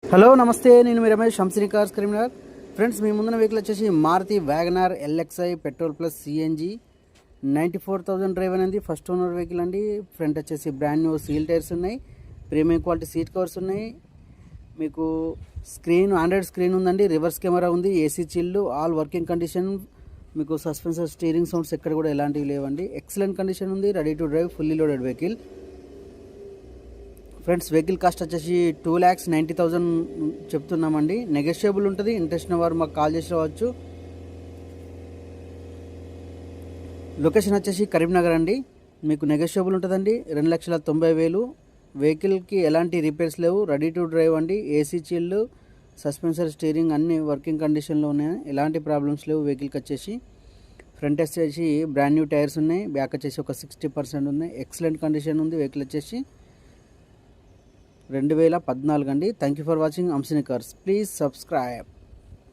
Hello నమస్తే, నేను మీ రమేష్ హంసిని కార్స్ కరీంనగర్. ఫ్రెండ్స్, మీ ముందున్న వెహికల్ వచ్చేసి Maruti Wagon R LXI petrol plus CNG 94,000 drive అనేది ఫస్ట్ ఓనర్ వెహికల్ అండి. ఫ్రంట్ వచ్చేసి బ్రాండ్ న్యూ సీల్ టైర్స్ ఉన్నాయి, ప్రీమియం క్వాలిటీ సీట్ కవర్స్ ఉన్నాయి. మీకు స్క్రీన్ ఆండ్రాయిడ్ స్క్రీన్ ఉందండి, రివర్స్ కెమెరా ఉంది, AC chill, all working condition. మీకు సస్పెన్సర్ స్టీరింగ్ సౌండ్స్ ఎక్కడ కూడా ఎలాంటివి లేవండి. ఎక్సలెంట్ కండిషన్ ఉంది, ready to drive, fully loaded vehicle. Friends, vehicle cost వచ్చేసి 2,90,000 చెప్తున్నామండి. నెగోషియబుల్ ఉంటుంది. ఇంట్రెస్ట్ ఉన్న వారు మాకు కాల్ చేసి రావచ్చు. లొకేషన్ వచ్చేసి కరీంనగర్ అండి. మీకు నెగోషియబుల్ ఉంటుందండి. 2,90,000. వెహికల్కి ఎలాంటి రిపేర్స్ లేవు, రెడీ టు డ్రైవ్ అండి. ఏసీ చిల్లు, సస్పెన్సర్ స్టీరింగ్ అన్ని వర్కింగ్ కండిషన్లో ఉన్నాయి, ఎలాంటి ప్రాబ్లమ్స్ లేవు వెహికల్కి వచ్చేసి. ఫ్రంట్ వచ్చేసి బ్రాండ్ న్యూ టైర్స్ ఉన్నాయి, బ్యాక్ వచ్చేసి ఒక 60% ఉన్నాయి. ఎక్సలెంట్ కండిషన్ ఉంది వెహికల్ వచ్చేసి. 2014 అండి. Thank you for watching Hamsini cars. Please subscribe.